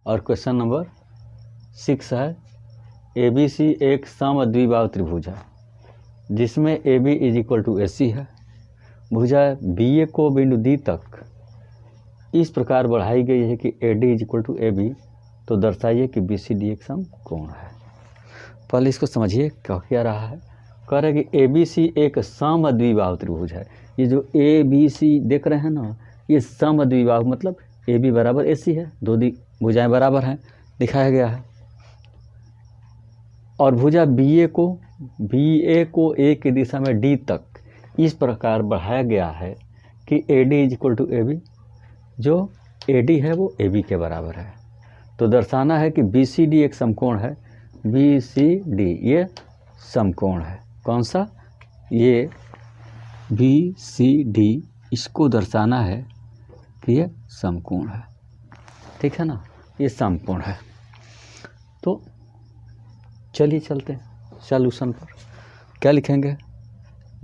और question number 6 है, ABC एक समद्विबाहु त्रिभुज है जिसमें AB is equal to AC है। भुजा BA को बिंदु D तक इस प्रकार बढ़ाई गई है कि AD is equal to AB, तो दर्शाइए कि BCD एक समकोण है। पहले इसको समझिए क्या रहा है। कह रहे हैं कि ABC एक समद्विबाहु त्रिभुज है। ये जो ABC देख रहे हैं ना, ये समद्विबाहु मतलब AB बराबर AC है, दो भुजाएं बराबर हैं, दिखाया गया है। और भुजा BA को A की दिशा में D तक इस प्रकार बढ़ाया गया है कि AD is equal to AB, जो AD है वो AB के बराबर है। तो दर्शाना है कि BCD एक समकोण है। BCD ये समकोण है। कौन सा? ये BCD, इसको दर्शाना है कि ये समकोण है। ठीक है ना, ये समकोण है। तो चलिए चलते हैं सॉल्यूशन पर। क्या लिखेंगे?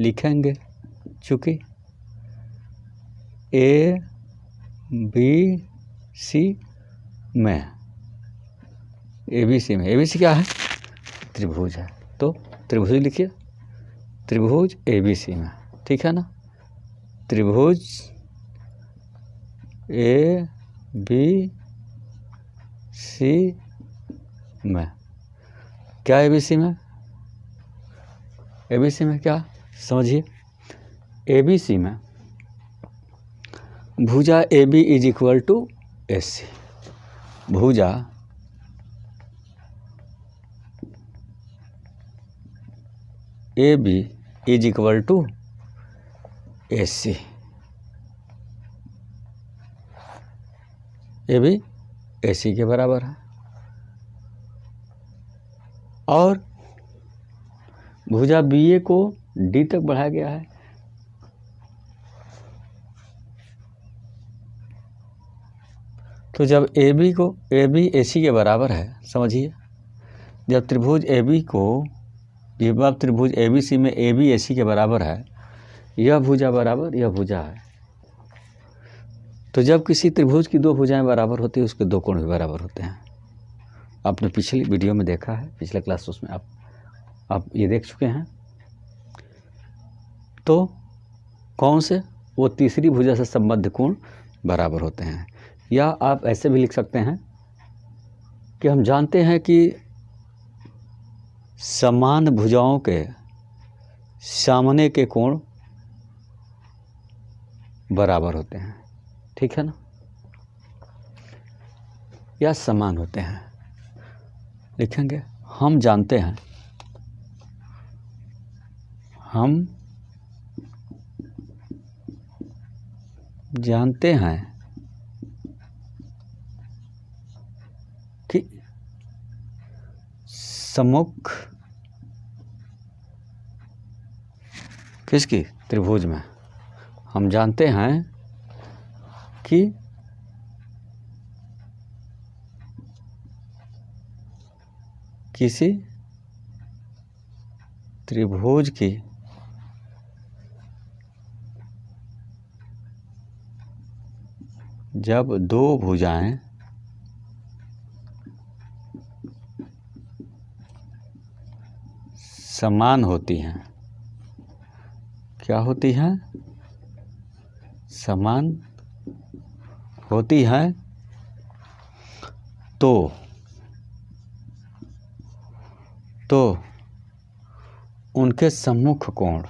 लिखेंगे चूँकि ABC में ABC क्या है? त्रिभुज है। तो त्रिभुज लिखिए, त्रिभुज ABC में, ठीक है ना। त्रिभुज ABC में क्या ABC में? ABC में क्या समझिए, ABC में भुजा AB is equal to AC, भुजा AB is equal to AC, AB AC के बराबर है। और भुजा BA को D तक बढ़ाया गया है। तो जब AB AC के बराबर है, समझिए, जब त्रिभुज AB को, जब त्रिभुज ABC में AB AC के बराबर है, यह भुजा बराबर यह भुजा है, तो जब किसी त्रिभुज की दो भुजाएं बराबर होती है, उसके दो कोण भी बराबर होते हैं। आपने पिछली वीडियो में देखा है, पिछले क्लास उसमें आप ये देख चुके हैं। तो कौन से? वो तीसरी भुजा से संबद्ध कोण बराबर होते हैं। या आप ऐसे भी लिख सकते हैं कि हम जानते हैं कि समान भुजाओं के सामने के कोण बराबर होते हैं, ठीक है ना, या समान होते हैं। लिखेंगे हम जानते हैं, हम जानते हैं कि सम्मुख किसकी? त्रिभुज में। हम जानते हैं कि किसी त्रिभुज की जब दो भुजाएं समान होती हैं, क्या होती हैं? समान होती हैं, तो उनके सम्मुख कोण,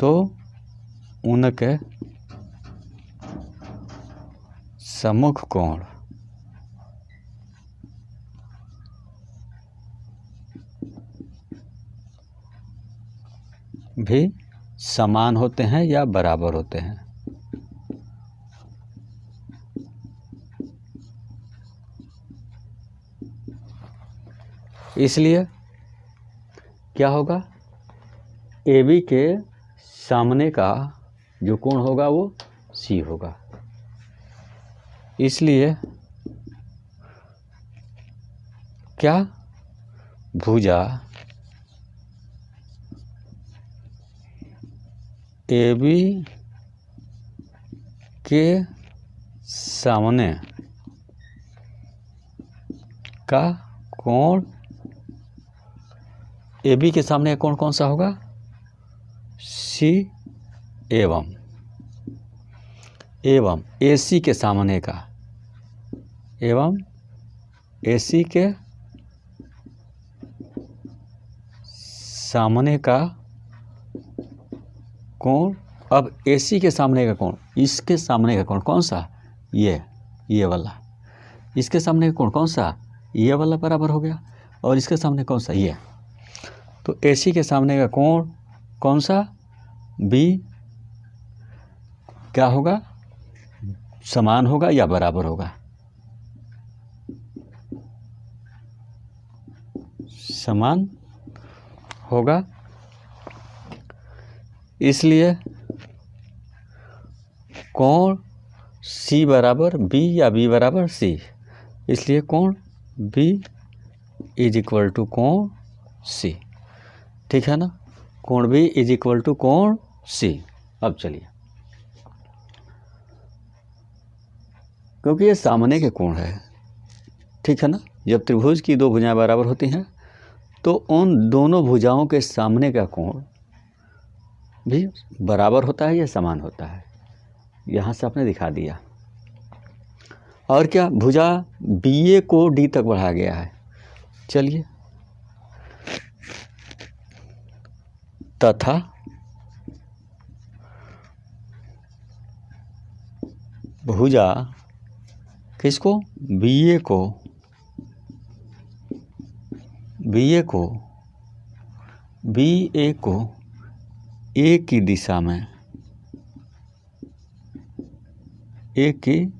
तो उनके सम्मुख कोण भी समान होते हैं या बराबर होते हैं। इसलिए क्या होगा? AB के सामने का जो कोण होगा वो C होगा। इसलिए क्या? भुजा AB के सामने का कोण ए बी के सामने का कोण कौन सा होगा? सी एवं ए सी के सामने का ए सी के सामने का कोण। अब ए सी के सामने का कोण, इसके सामने का कोण कौन सा? ये वाला। इसके सामने का कोण कौन सा? ये वाला बराबर हो गया। और इसके सामने कौन सा? ये। तो ए सी के सामने का कोण कौन सा? बी। क्या होगा? समान होगा या बराबर होगा? समान होगा। इसलिए कोण सी बराबर बी या बी बराबर सी, इसलिए कोण बी इज इक्वल टू कोण सी। ठीक है ना? कोण बी इज इक्वल टू कोण सी। अब चलिए, क्योंकि ये सामने के कोण है, ठीक है ना? जब त्रिभुज की दो भुजाएं बराबर होती हैं तो उन दोनों भुजाओं के सामने का कोण भी बराबर होता है या समान होता है। यहाँ से आपने दिखा दिया। और क्या? भुजा बी ए को डी तक बढ़ाया गया है। चलिए, तथा भुजा किसको? बी ए को ए की दिशा में, ए की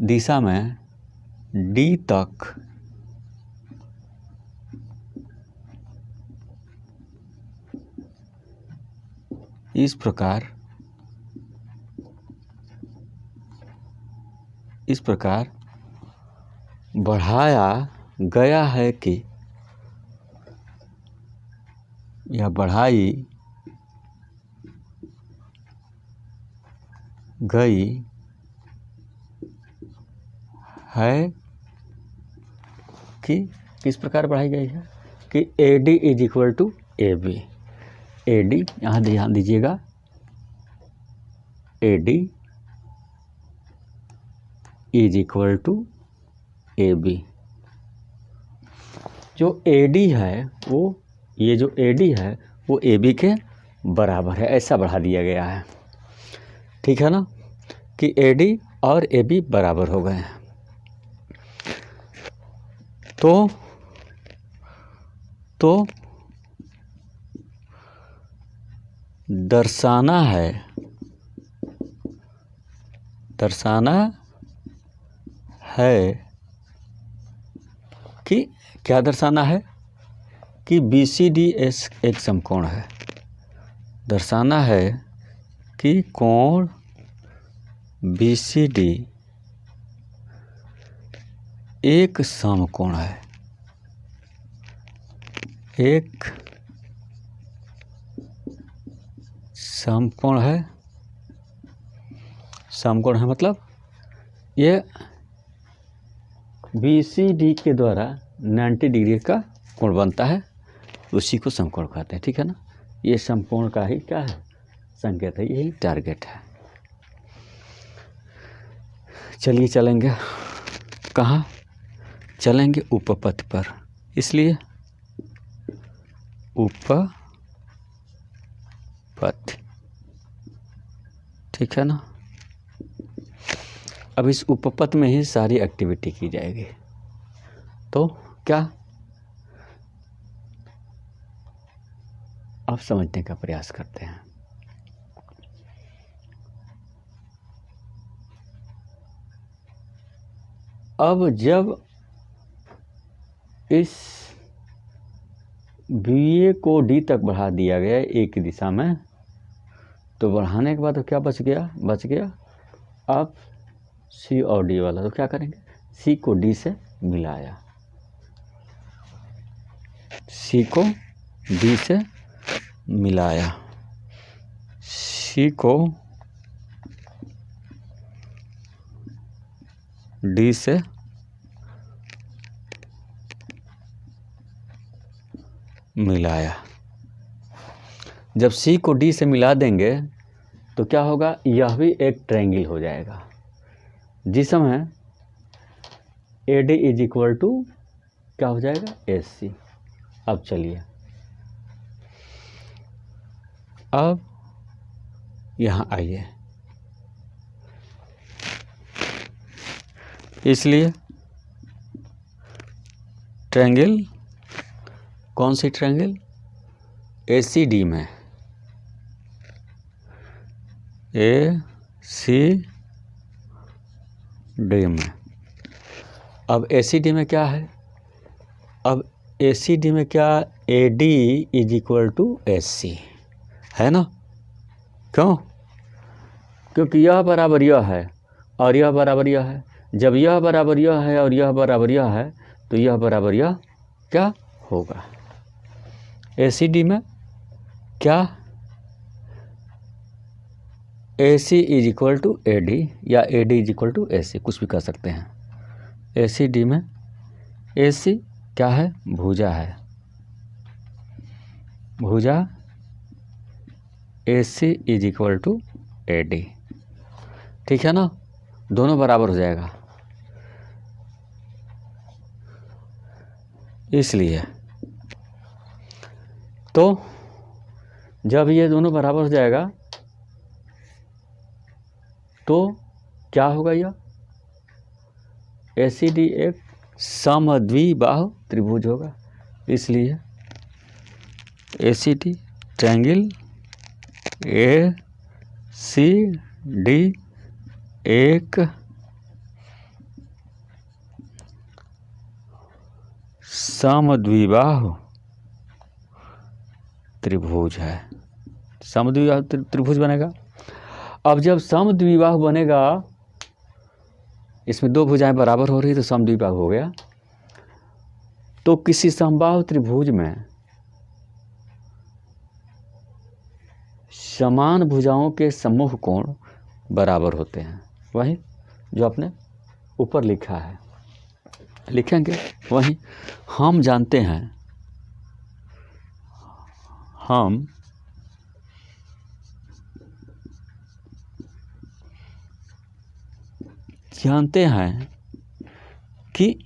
दिशा में डी तक इस प्रकार बढ़ाया गया है कि, या बढ़ाई गई है कि, किस प्रकार बढ़ाई गई है कि A D is equal to A B. A D, यहाँ ध्यान दीजिएगा, A D is equal to A B. जो ए डी है वो, ये जो ए डी है वो ए बी के बराबर है, ऐसा बढ़ा दिया गया है। ठीक है ना? कि ए डी और ए बी बराबर हो गए हैं। तो दर्शाना है कि, क्या दर्शाना है? कि बी सी डी एस एक समकोण है। दर्शाना है कि कोण बी सी डी एक समकोण है, एक समकोण है। समकोण है मतलब ये बी सी डी के द्वारा 90 डिग्री का कोण बनता है, उसी को समकोण कहते हैं। ठीक है ना? ये समकोण का ही क्या है? संकेत है, यही टारगेट है। चलिए, चलेंगे कहाँ? चलेंगे उपपथ पर। इसलिए उपपथ, ठीक है ना? अब इस उपपथ में ही सारी एक्टिविटी की जाएगी। तो क्या आप समझने का प्रयास करते हैं। अब जब इस बी ए को डी तक बढ़ा दिया गया ए की दिशा में, तो बढ़ाने के बाद तो क्या बच गया? अब सी और डी वाला, तो क्या करेंगे? सी को डी से मिलाया, सी को डी से मिलाया, सी को डी से मिलाया। जब सी को डी से मिला देंगे तो क्या होगा, यह भी एक ट्रायंगल हो जाएगा, जिस समय A D is equal to क्या हो जाएगा, एस सी। अब चलिए, अब यहाँ आइए, इसलिए ट्रायंगल, कौन सी ट्रायंगल, ए सी डी में, ए सी डी में। अब ए सी डी में क्या है, अब ए सी डी में क्या, A D is equal to S C है ना। क्यों, क्योंकि यह बराबर यह है और यह बराबर यह है। जब यह बराबर यह है और यह बराबर यह है तो यह बराबर यह क्या होगा, ए सी डी में क्या, A C is equal to A D या A D is equal to A C, कुछ भी कर सकते हैं। ए सी डी में ए सी क्या है, भुजा है, भुजा A C is equal to A D, ठीक है ना, दोनों बराबर हो जाएगा। इसलिए तो जब ये दोनों बराबर हो जाएगा तो क्या होगा, यह ए सी डी एक समद्विबाहु त्रिभुज होगा। इसलिए A C D triangle A C D एक समद्विबाहु त्रिभुज है, समद्विबाहु त्रिभुज बनेगा। अब जब समद्विबाहु बनेगा, इसमें दो भुजाएं बराबर हो रही तो समद्विबाहु हो गया। तो किसी समबाहु त्रिभुज में समान भुजाओं के सम्मुख कोण बराबर होते हैं, वही जो आपने ऊपर लिखा है, लिखेंगे वही। हम जानते हैं, हम जानते हैं कि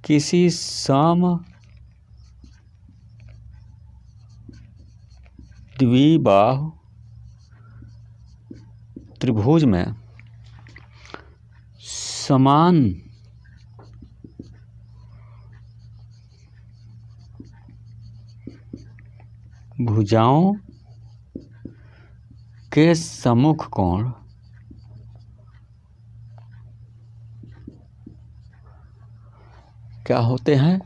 किसी समद्विबाहु त्रिभुज में समान भुजाओं के सम्मुख कोण क्या होते हैं,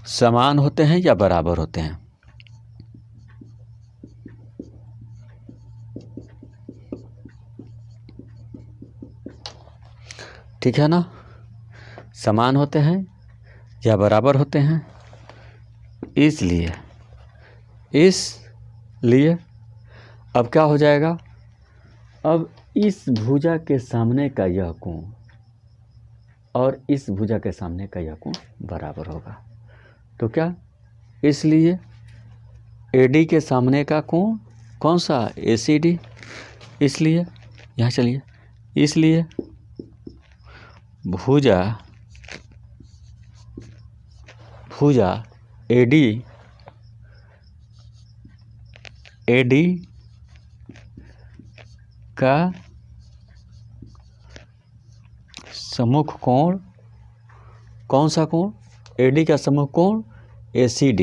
समान होते हैं या बराबर होते हैं। ठीक है ना, समान होते हैं या बराबर होते हैं। इसलिए अब क्या हो जाएगा, अब इस भुजा के सामने का यह कोण और इस भुजा के सामने का यह कोण बराबर होगा। तो क्या, इसलिए AD के सामने का कोण कौन सा, ACD। इसलिए यहाँ चलिए, इसलिए भुजा AD का सम्मुख कोण कौन सा कोण, AD का सम्मुख कोण ACD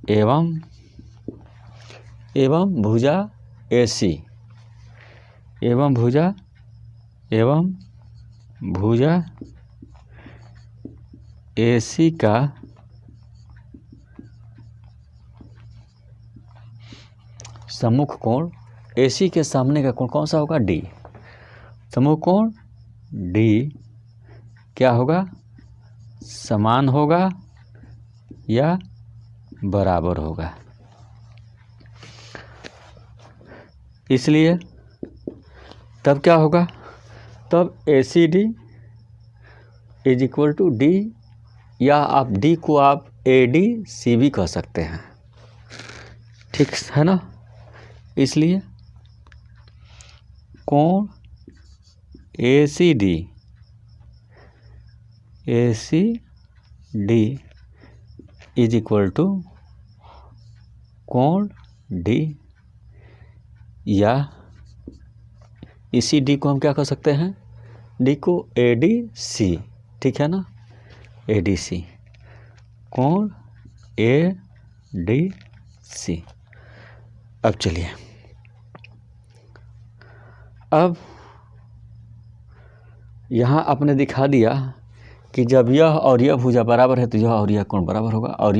एवं भुजा AC एवं भुजा AC का सम्मुख कोण, AC के सामने का कोण कौन सा होगा, D। सम्मुख कोण D क्या होगा, समान होगा या बराबर होगा। इसलिए तब क्या होगा, तब ACD is equal to D, या आप डी को आप ए डी सी भी कह सकते हैं, ठीक है ना। इसलिए कोण A C D is equal to कोण डी, या इसी डी को हम क्या कर सकते हैं, डी को ए डी सी, ठीक है ना, ए डी सी, कोण ए डी सी। अब चलिए, अब यहाँ आपने दिखा दिया कि जब यह और यह भुजा बराबर है तो यह और यह कोण बराबर होगा, और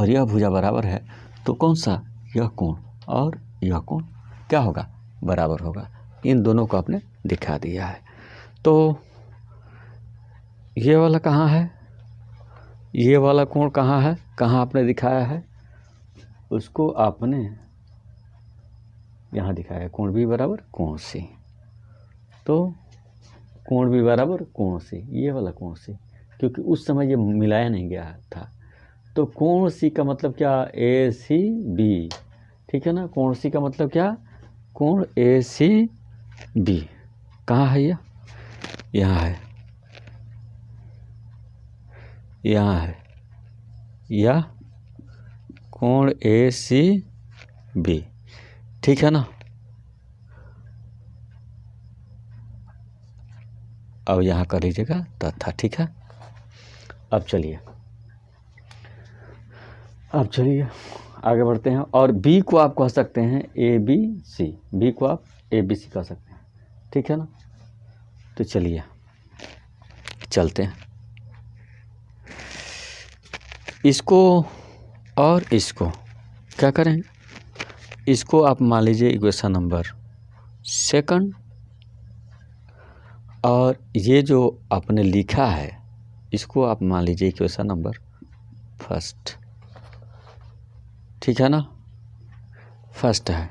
यह भुजा बराबर है तो कौन सा, यह कोण और यह कोण क्या होगा, बराबर होगा। इन दोनों को आपने दिखा दिया है। तो ये वाला कहाँ है, ये वाला कोण कहाँ है, कहाँ आपने दिखाया है, उसको आपने यहाँ दिखाया है, कोण बी बराबर कोण सी। तो कोण बी बराबर कोण सी, ये वाला कोण सी, क्योंकि उस समय ये मिलाया नहीं गया था। तो कोण सी का मतलब क्या, ए सी बी, ठीक है ना। कोण सी का मतलब क्या, कोण ए सी बी। कहाँ है ये, यहाँ है, यहाँ है, या कोण ए सी बी, ठीक है ना। अब यहाँ कर लीजिएगा तथा, ठीक है। अब चलिए आगे बढ़ते हैं। और बी को आप कह सकते हैं ए बी सी, बी को आप ए बी सी कह सकते हैं, ठीक है ना। तो चलिए चलते हैं, इसको और इसको क्या करें, इसको आप मान लीजिए इक्वेशन नंबर सेकंड, और ये जो आपने लिखा है इसको आप मान लीजिए इक्वेशन नंबर फर्स्ट, ठीक है ना, फर्स्ट है।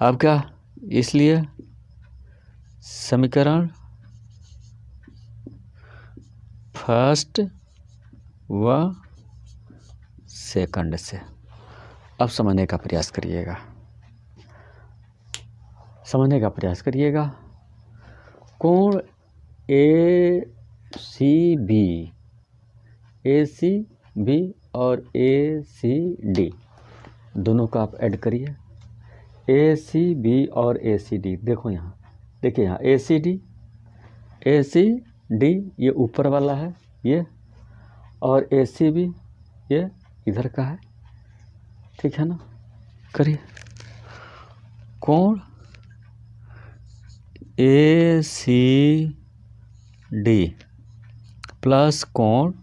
अब क्या, इसलिए समीकरण फर्स्ट व सेकंड से अब समझने का प्रयास करिएगा, कोण ए सी बी और ए सी डी दोनों का आप ऐड करिए। ए सी बी और ए सी डी, देखो यहाँ, देखिए यहाँ ए सी डी ये ऊपर वाला है ये, और ए सी बी ये इधर का है, ठीक है ना। करिए, कोण ए सी डी प्लस कोण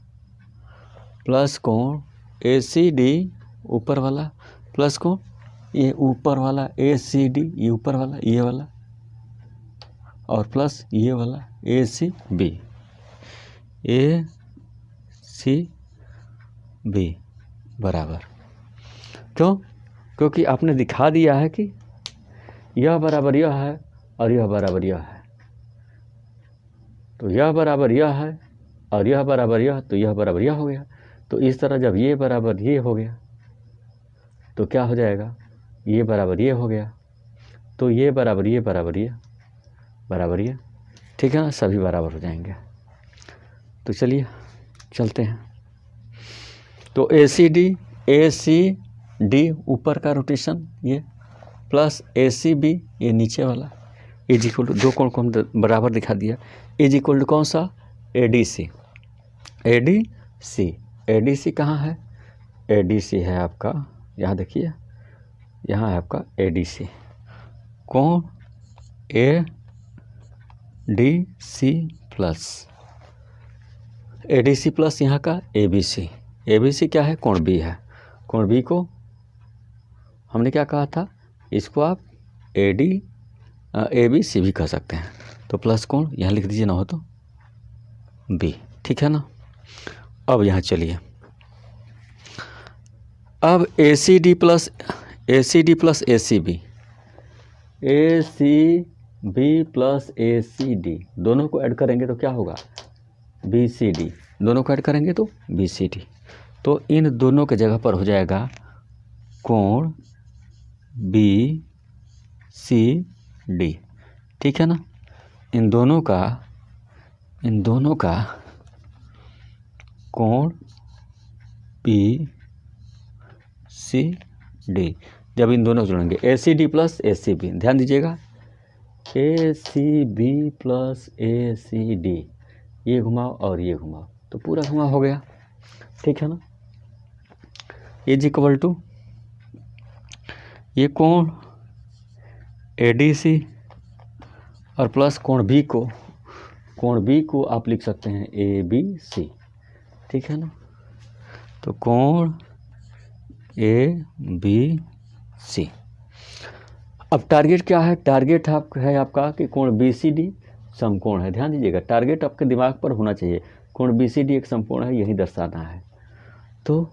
ए सी डी ऊपर वाला प्लस कोण ये ऊपर वाला ए सी डी ये ऊपर वाला ये वाला, और प्लस ये वाला ए सी बी बराबर। क्योंकि आपने दिखा दिया है कि यह बराबर यह है और यह बराबर यह है, तो यह बराबर यह है और यह बराबर यह, तो यह बराबर यह हो गया। तो इस तरह जब ये बराबर ये हो गया तो क्या हो जाएगा, ये बराबर ये हो गया, तो ये बराबर ये बराबर ये, ठीक है ना, सभी बराबर हो जाएंगे। तो चलिए चलते हैं। तो ए सी डी ऊपर का रोटेशन ये, प्लस ए सी बी ये नीचे वाला, इज इक्वल टू, दो कोण को हम बराबर दिखा दिया, इज इक्वल टू कौन सा, ए डी सी कहाँ है, ए डी सी है आपका, यहाँ देखिए, यहाँ है आपका ए डी सी, कोण ए डी सी प्लस यहाँ का ए बी सी क्या है, कोण बी है। कोण बी को हमने क्या कहा था, इसको आप ए बी सी भी कह सकते हैं। तो प्लस कोण यहाँ लिख दीजिए, ना हो तो बी, ठीक है ना। अब यहाँ चलिए, अब ए सी डी प्लस ए सी बी प्लस ए सी डी दोनों को ऐड करेंगे तो क्या होगा, BCD, दोनों को ऐड करेंगे तो BCD। तो इन दोनों के जगह पर हो जाएगा कोण BCD, ठीक है ना। इन दोनों का कोण BCD, जब इन दोनों को जोड़ेंगे ACD प्लस ACB, ध्यान दीजिएगा ACB प्लस ACD, ये घुमाओ और ये घुमाओ तो पूरा घुमा हो गया, ठीक है ना। इज इक्वल टू ये कोण ADC और प्लस कोण B को आप लिख सकते हैं ABC, ठीक है ना। तो कोण ABC। अब टारगेट क्या है, टारगेट है आपका कि कोण BCD समकोण है। ध्यान दीजिएगा, टारगेट आपके दिमाग पर होना चाहिए, कोण BCD एक समकोण है, यही दर्शाना है। तो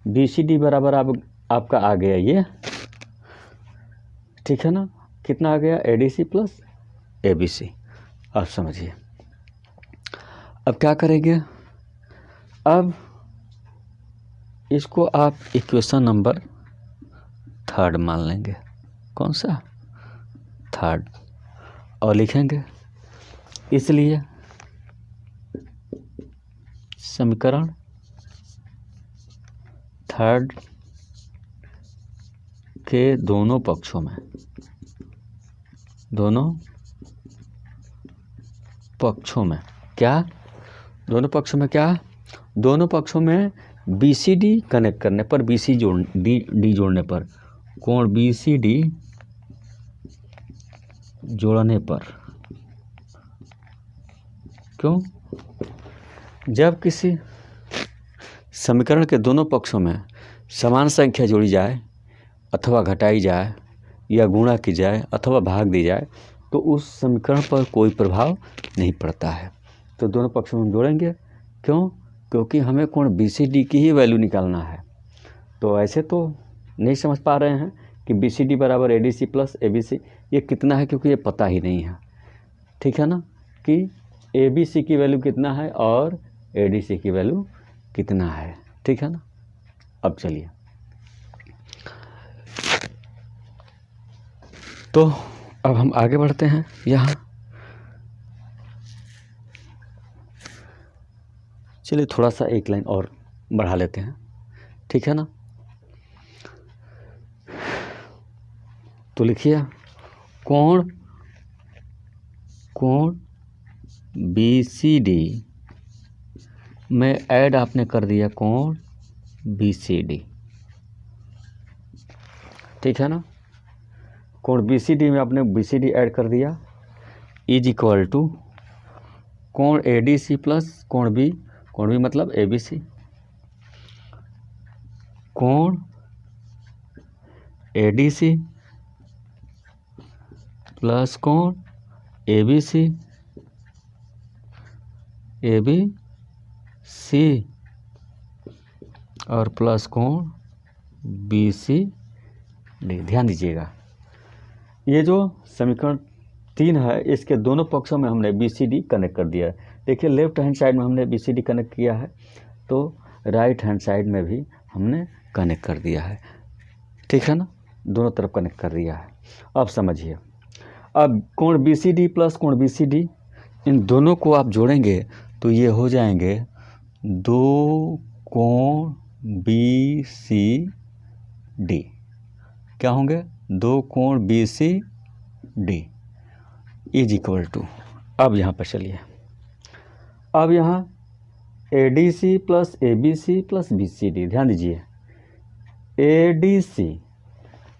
BCD बराबर आपका आ गया ये, ठीक है ना। कितना आ गया, ADC प्लस ABC। अब समझिए, अब क्या करेंगे, अब इसको आप इक्वेशन नंबर 3 मान लेंगे। कौन सा, 3, और लिखेंगे इसलिए समीकरण 3 के दोनों पक्षों में क्या, दोनों पक्षों में BCD कनेक्ट करने पर, D जोड़ने पर, कोण BCD जोड़ने पर, क्यों, जब किसी समीकरण के दोनों पक्षों में समान संख्या जोड़ी जाए अथवा घटाई जाए या गुणा की जाए अथवा भाग दी जाए तो उस समीकरण पर कोई प्रभाव नहीं पड़ता है। तो दोनों पक्षों में जोड़ेंगे, क्यों, क्योंकि हमें कोण BCD की ही वैल्यू निकालना है। तो ऐसे तो नहीं समझ पा रहे हैं कि BCD बराबर ADC प्लस ABC ये कितना है, क्योंकि ये पता ही नहीं है, ठीक है ना, कि ABC की वैल्यू कितना है और ADC की वैल्यू कितना है, ठीक है ना। अब चलिए, तो अब हम आगे बढ़ते हैं। यहाँ चलिए थोड़ा सा एक लाइन और बढ़ा लेते हैं, ठीक है ना। तो लिखिए कोण BCD में ऐड आपने कर दिया कोण BCD, ठीक है ना। कोण BCD में आपने BCD ऐड कर दिया, इज इक्वल टू कोण ADC प्लस कोण B मतलब ABC, कोण ADC प्लस कोण ABC और प्लस कोण BCD। ध्यान दीजिएगा, ये जो समीकरण 3 है इसके दोनों पक्षों में हमने BCD कनेक्ट कर दिया है। देखिए लेफ्ट हैंड साइड में हमने BCD कनेक्ट किया है, तो राइट हैंड साइड में भी हमने कनेक्ट कर दिया है, ठीक है ना, दोनों तरफ कनेक्ट कर दिया है। अब समझिए, अब कोण BCD प्लस कोण BCD इन दोनों को आप जोड़ेंगे तो ये हो जाएंगे 2 कोण BCD। क्या होंगे, 2 कोण BCD इज इक्वल टू, अब यहाँ पर चलिए, अब यहाँ ADC plus ABC plus BCD, ध्यान दीजिए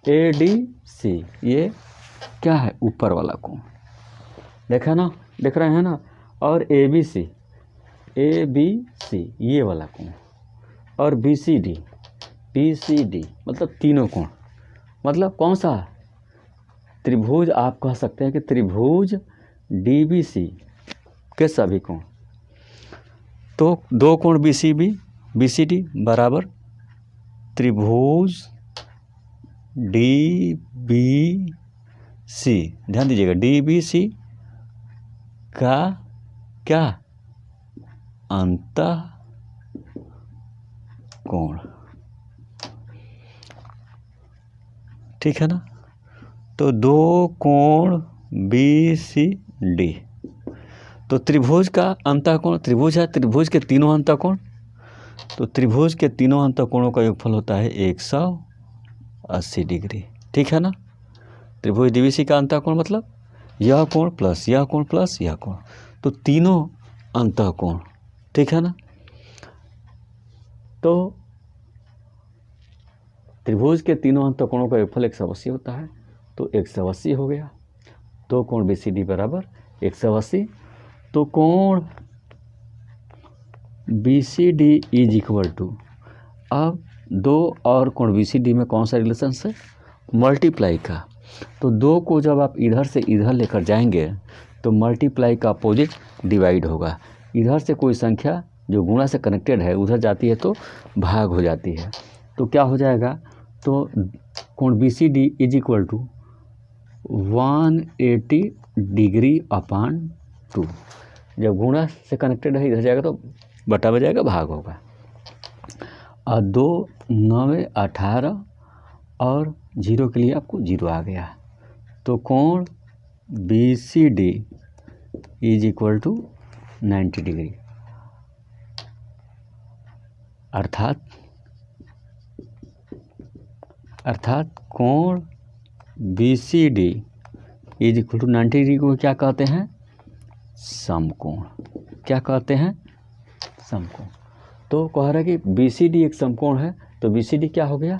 ADC ये क्या है, ऊपर वाला कोण, देखा ना, देख रहे हैं ना, और ABC ये वाला कोण, और BCD मतलब तीनों कोण, मतलब कौन सा त्रिभुज, आप कह सकते हैं कि त्रिभुज DBC के सभी कोण। तो 2 कोण BCD बराबर त्रिभुज DBC, ध्यान दीजिएगा DBC का क्या अंतः कोण, ठीक है ना। तो दो कोण BCD, तो त्रिभुज का अंतःकोण त्रिभुज है, त्रिभुज के तीनों अंतःकोण, तो त्रिभुज के तीनों अंतःकोणों का योगफल होता है 180 डिग्री, ठीक है ना। त्रिभुज DBC का अंतःकोण मतलब यह कोण प्लस यह कोण प्लस यह कोण, तो तीनों अंतःकोण, ठीक है ना। तो त्रिभुज के तीनों अंतःकोणों का योगफल 180 होता है, तो 180 हो गया। दो कोण BCD बराबर 180, तो कोण BCD इज इक्वल टू, अब दो और कोण BCD में कौन सा रिलेशन है, मल्टीप्लाई का। तो दो को जब आप इधर से इधर लेकर जाएंगे तो मल्टीप्लाई का अपोजिट डिवाइड होगा। इधर से कोई संख्या जो गुणा से कनेक्टेड है उधर जाती है तो भाग हो जाती है, तो क्या हो जाएगा, तो कोण BCD is equal to 180 degree upon 2। जब गुणा से कनेक्टेड है इधर जाएगा तो बटा बजाएगा, भाग होगा। और 2 9 18 और 0 के लिए आपको 0 आ गया, तो कोण BCD is equal to 90 degree, अर्थात कोण BCD is equal to 90 degree को क्या कहते हैं, समकोण। क्या कहते हैं, समकोण। तो कह रहा है कि BCD एक समकोण है, तो BCD क्या हो गया,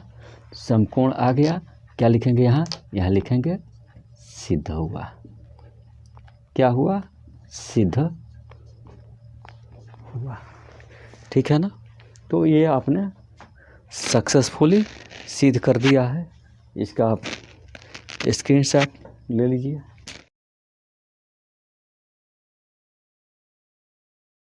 समकोण आ गया। क्या लिखेंगे यहाँ, यहाँ लिखेंगे सिद्ध हुआ। क्या हुआ, सिद्ध हुआ, ठीक है ना। तो ये आपने सक्सेसफुली सिद्ध कर दिया है। इसका आप स्क्रीनशॉट ले लीजिए।